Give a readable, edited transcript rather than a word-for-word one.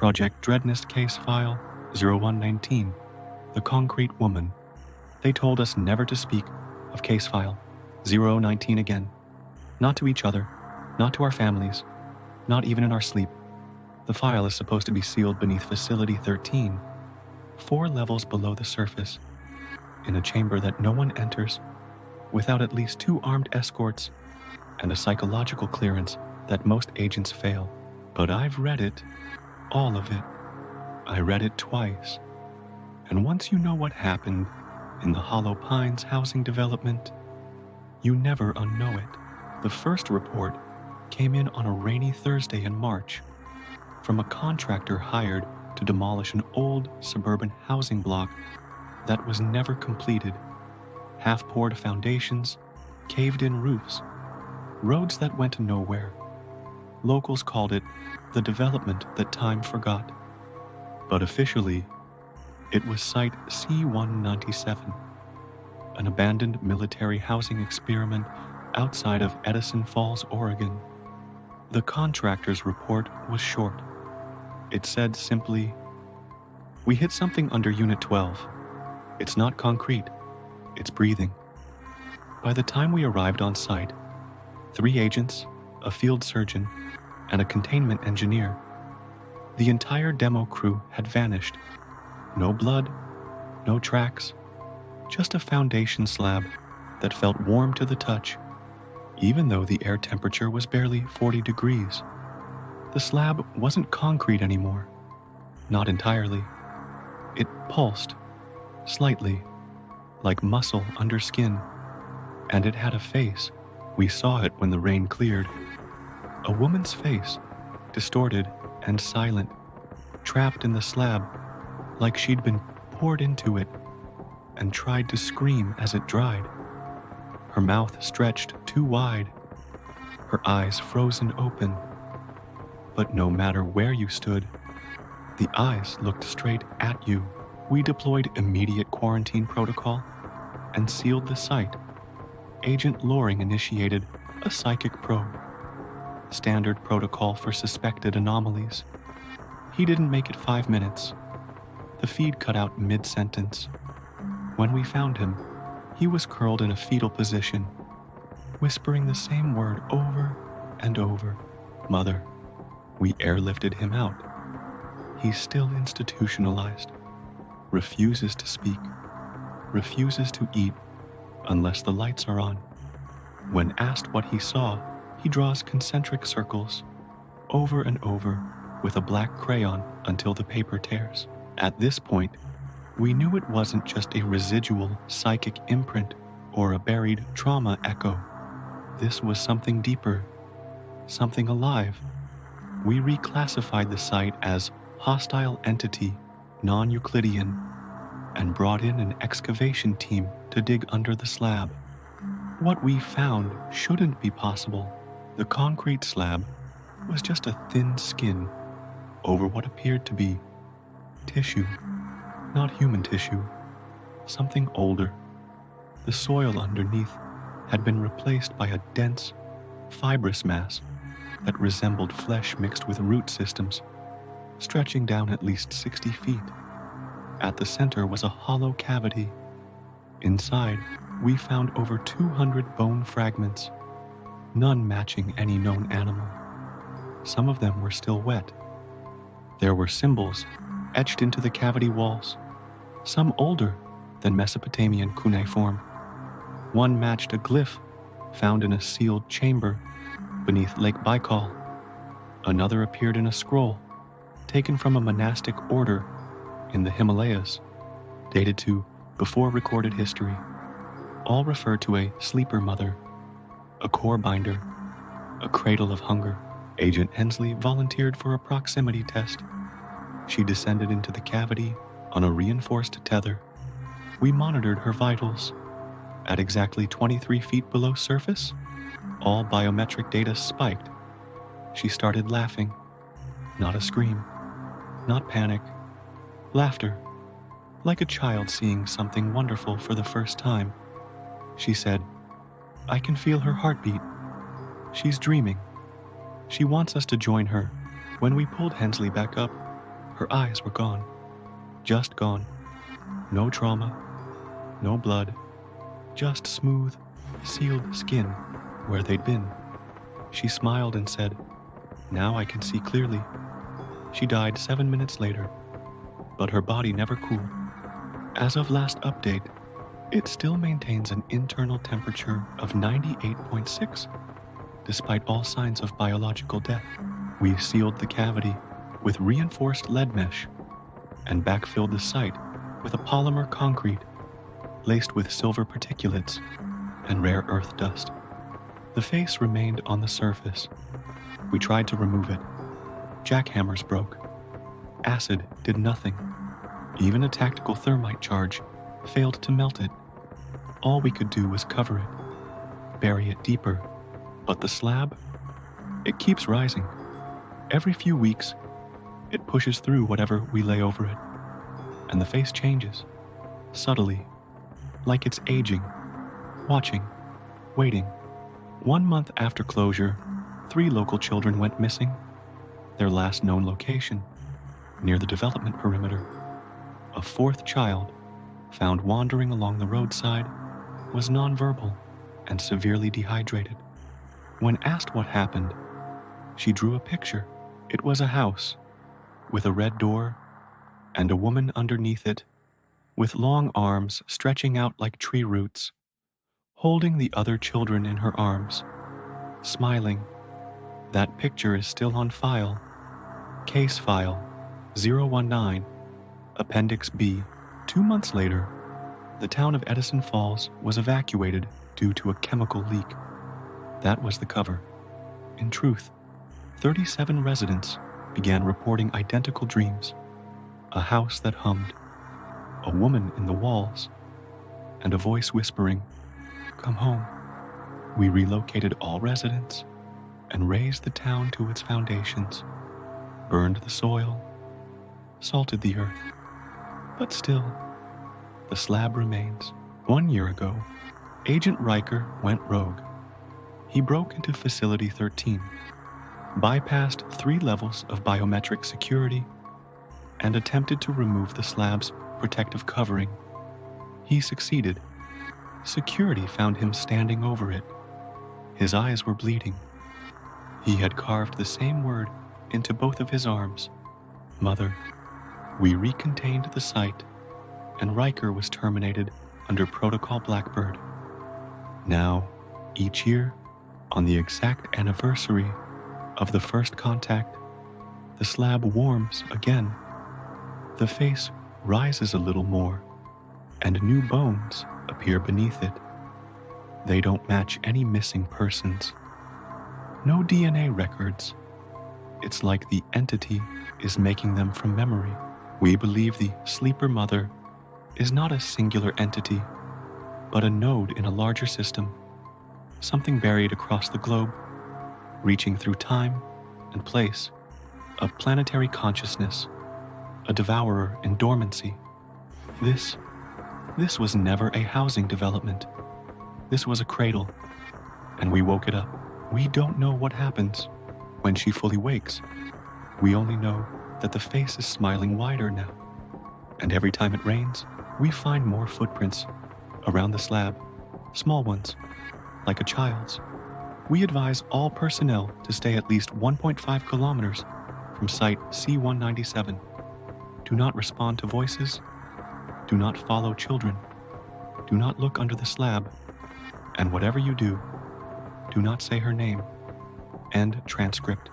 Project Dreadnest Case File 0119, The Concrete Woman. They told us never to speak of Case File 019 again. Not to each other, not to our families, not even in our sleep. The file is supposed to be sealed beneath Facility 13, 4 levels below the surface, in a chamber that no one enters without at least 2 armed escorts and a psychological clearance that most agents fail. But I've read it, all of it. I read it twice. And once you know what happened in the Hollow Pines housing development, you never unknow it. The first report came in on a rainy Thursday in March from a contractor hired to demolish an old suburban housing block that was never completed. Half-poured foundations, caved-in roofs, roads that went nowhere. Locals called it the development that time forgot. But officially, it was Site C-197, an abandoned military housing experiment outside of Edison Falls, Oregon. The contractor's report was short. It said simply, "We hit something under Unit 12. It's not concrete, it's breathing." By the time we arrived on site, 3 agents, a field surgeon, and a containment engineer, the entire demo crew had vanished. No blood, no tracks, just a foundation slab that felt warm to the touch, even though the air temperature was barely 40 degrees. The slab wasn't concrete anymore. Not entirely. It pulsed, slightly, like muscle under skin, and it had a face. We saw it when the rain cleared. A woman's face, distorted and silent, trapped in the slab, like she'd been poured into it and tried to scream as it dried. Her mouth stretched too wide, her eyes frozen open. But no matter where you stood, the eyes looked straight at you. We deployed immediate quarantine protocol and sealed the site. Agent Loring initiated a psychic probe, standard protocol for suspected anomalies. He didn't make it 5 minutes. The feed cut out mid-sentence. When we found him, he was curled in a fetal position, whispering the same word over and over, "Mother." We airlifted him out. He's still institutionalized, refuses to speak, refuses to eat unless the lights are on. When asked what he saw, he draws concentric circles, over and over, with a black crayon until the paper tears. At this point, we knew it wasn't just a residual psychic imprint or a buried trauma echo. This was something deeper, something alive. We reclassified the site as hostile entity, non-Euclidean, and brought in an excavation team to dig under the slab. What we found shouldn't be possible. The concrete slab was just a thin skin over what appeared to be tissue, not human tissue, something older. The soil underneath had been replaced by a dense, fibrous mass that resembled flesh mixed with root systems, stretching down at least 60 feet. At the center was a hollow cavity. Inside, we found over 200 bone fragments, none matching any known animal. Some of them were still wet. There were symbols etched into the cavity walls, some older than Mesopotamian cuneiform. One matched a glyph found in a sealed chamber beneath Lake Baikal. Another appeared in a scroll taken from a monastic order in the Himalayas, dated to before recorded history. All refer to a sleeper mother, a core binder, a cradle of hunger. Agent Hensley volunteered for a proximity test. She descended into the cavity on a reinforced tether. We monitored her vitals. At exactly 23 feet below surface, all biometric data spiked. She started laughing. Not a scream, not panic, laughter, like a child seeing something wonderful for the first time. She said, "I can feel her heartbeat. She's dreaming. She wants us to join her." When we pulled Hensley back up, Her eyes were gone, just gone. No trauma, no blood, just smooth, sealed skin where they'd been. She smiled and said, "Now I can see clearly." She died 7 minutes later, but her body never cooled. As of last update, it still maintains an internal temperature of 98.6, despite all signs of biological death. We sealed the cavity with reinforced lead mesh and backfilled the site with a polymer concrete laced with silver particulates and rare earth dust. The face remained on the surface. We tried to remove it. Jackhammers broke. Acid did nothing. Even a tactical thermite charge failed to melt it. All we could do was cover it, bury it deeper. But the slab, it keeps rising. Every few weeks, it pushes through whatever we lay over it. And the face changes, subtly, like it's aging, watching, waiting. 1 month after closure, 3 local children went missing. Their last known location, near the development perimeter. A 4th child, found wandering along the roadside, was nonverbal and severely dehydrated. When asked what happened, she drew a picture. It was a house, with a red door, and a woman underneath it, with long arms stretching out like tree roots, holding the other children in her arms, smiling. That picture is still on file. Case file 019, Appendix B. 2 months later, the town of Edison Falls was evacuated due to a chemical leak. That was the cover. In truth, 37 residents began reporting identical dreams. A house that hummed, a woman in the walls, and a voice whispering, "Come home." We relocated all residents and razed the town to its foundations, burned the soil, salted the earth. But still, the slab remains. 1 year ago, Agent Riker went rogue. He broke into Facility 13, bypassed 3 levels of biometric security, and attempted to remove the slab's protective covering. He succeeded. Security found him standing over it. His eyes were bleeding. He had carved the same word into both of his arms, Mother. We recontained the site, and Riker was terminated under Protocol Blackbird. Now, each year, on the exact anniversary of the first contact, the slab warms again. The face rises a little more, and new bones appear beneath it. They don't match any missing persons. No DNA records. It's like the entity is making them from memory. We believe the sleeper mother is not a singular entity, but a node in a larger system, something buried across the globe, reaching through time and place, a planetary consciousness, a devourer in dormancy. This was never a housing development. This was a cradle, and we woke it up. We don't know what happens when she fully wakes. We only know that the face is smiling wider now, and every time it rains, we find more footprints around the slab, small ones, like a child's. We advise all personnel to stay at least 1.5 kilometers from Site C-197. Do not respond to voices. Do not follow children. Do not look under the slab. And whatever you do, do not say her name. End transcript.